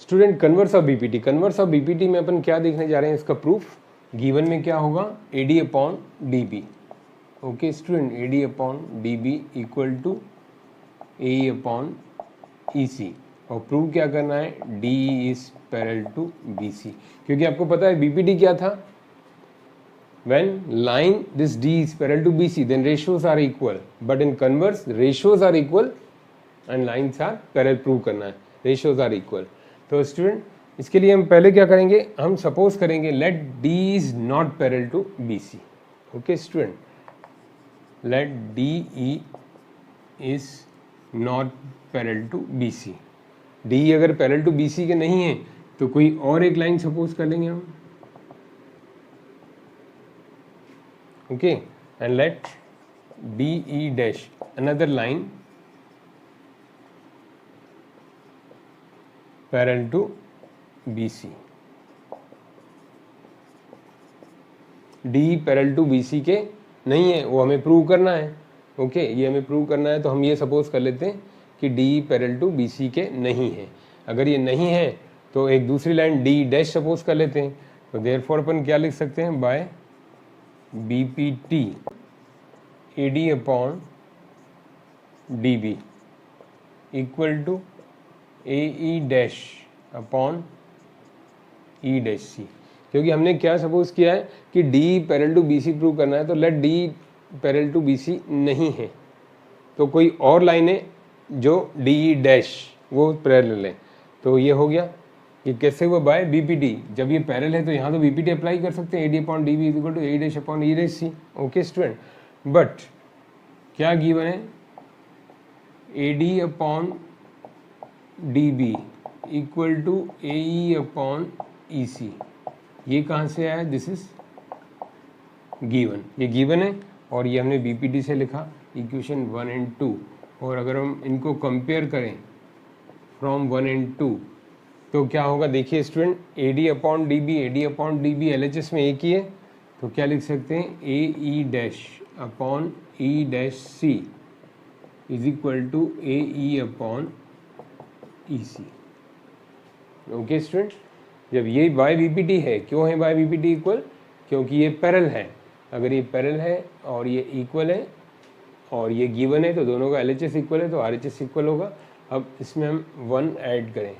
Student converse of BPT, converse of BPT में अपन क्या देखने जा रहे हैं, इसका प्रूफ गिवन में क्या होगा, AD upon DB. Okay student, AD upon DB equal to A upon EC, और प्रूव क्या करना है, D is parallel to BC, क्योंकि आपको पता है बीपीटी क्या था, when line this D is parallel to BC then ratios are equal, but in converse ratios are equal and lines are parallel, prove करना है ratios are equal। तो student इसके लिए हम पहले क्या करेंगे, हम सपोज करेंगे let D is not parallel to BC। Okay student, let DE is not parallel to BC, D अगर parallel to BC के नहीं है तो कोई और एक लाइन सपोज कर लेंगे हम। Okay, and let DE dash another line parallel to BC, DE parallel to BC के नहीं है, वो हमें प्रूव करना है। ओके ये हमें प्रूव करना है, तो हम ये सपोज कर लेते हैं कि DE parallel to BC के नहीं है। अगर ये नहीं है तो एक दूसरी लाइन DE dash सपोज कर लेते हैं। तो देयरफॉर अपन क्या लिख सकते हैं, by BPT AD upon DB equal to AE dash upon E dash C, क्योंकि हमने क्या सपोज किया है कि D parallel to BC prove करना है, तो let D parallel to BC नहीं है तो कोई और लाइन है जो DE डैश वो पैरेलल है। तो ये हो गया, ये कैसे हुआ, बाय बीपीटी, जब ये पैरेलल है तो यहाँ तो बीपीटी अप्लाई कर सकते हैं, AD upon DB equal to A dash upon E dash C. Okay student, but क्या गिवन है, AD upon DB equal to A E upon E C, ये कहाँ से आया, दिस इज गिवन, ये गिवन है और ये हमने बीपीटी से लिखा इक्वेशन 1 एंड 2। और अगर हम इनको कंपेयर करें फ्रॉम 1 एंड 2 तो क्या होगा, देखिए student, AD upon D B LHS में एक ही है, तो क्या लिख सकते हैं, A E dash upon E dash C is equal to A E upon E C. Okay student, जब ये बाय बीपीटी है, क्यों है बाय बीपीटी इक्वल, क्योंकि ये पैरेलल है। अगर ये पैरेलल है और ये इक्वल है और ये गिवन है तो दोनों का LHS इक्वल है, तो RHS इक्वल होगा। अब इसमें हम 1 ऐड करें,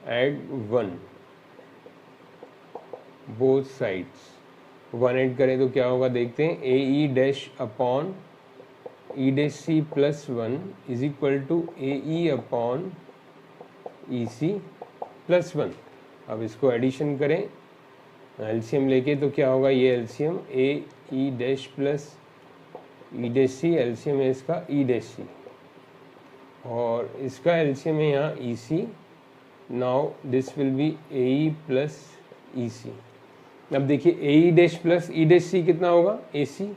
add 1 बोथ साइड्स, 1 ऐड करें तो क्या होगा, देखते हैं, A E dash upon E dash C plus 1 is equal to A E upon E C plus 1। अब इसको एडिशन करें एलसीएम लेके तो क्या होगा, ये LCM A E dash plus E dash C, LCM है इसका ई डैश सी, और इसका एलसीएम है यहाँ E C. Now this will be A E plus E C. अब देखिए A E dash plus E dash C कितना होगा, ए सी,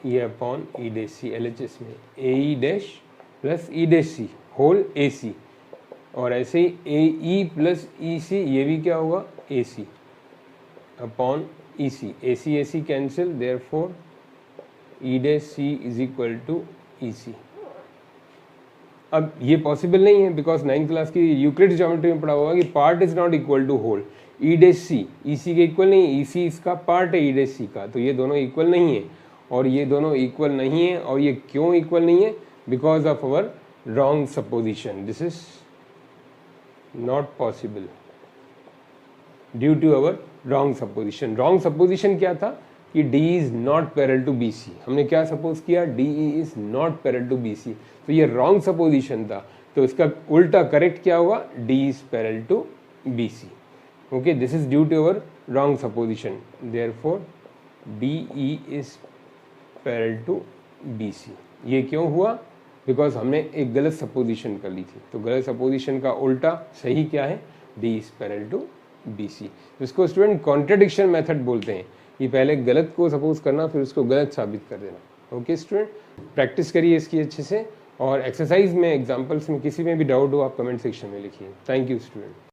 ये upon E dash C, LHS में A E dash plus E dash C whole A C, और ऐसे ही ए E plus E C, ये भी क्या होगा, A C upon E C, A C cancel, therefore E dash C is equal to E C. अब ये possible नहीं है, बिकॉज 9th क्लास की यूक्लिड ज्योमेट्री में पढ़ा होगा कि part is not equal to whole. E dash C E C के इक्वल नहीं है, ई सी इसका पार्ट है ई डैश सी का, तो ये दोनों इक्वल नहीं है, और ये दोनों इक्वल नहीं है। और ये क्यों इक्वल नहीं है, because of our wrong supposition, this is not possible due to our wrong supposition. Wrong supposition क्या था कि D is not parallel to BC, हमने क्या सपोज किया, DE is not parallel to BC, तो ये रॉन्ग सपोजिशन था। तो इसका उल्टा करेक्ट क्या होगा, D is parallel to BC। Okay, this is due to our wrong supposition, therefore DE is parallel to BC। ये क्यों हुआ, बिकॉज हमने एक गलत सपोजिशन कर ली थी, तो गलत सपोजिशन का उल्टा सही क्या है, D is parallel to BC। इसको स्टूडेंट कॉन्ट्रडिक्शन मेथड बोलते हैं, ये पहले गलत को सपोज करना फिर उसको गलत साबित कर देना। ओके स्टूडेंट, प्रैक्टिस करिए इसकी अच्छे से, और एक्सरसाइज में, एग्जांपल्स में किसी में भी डाउट हो आप कमेंट सेक्शन में लिखिए। Thank you student.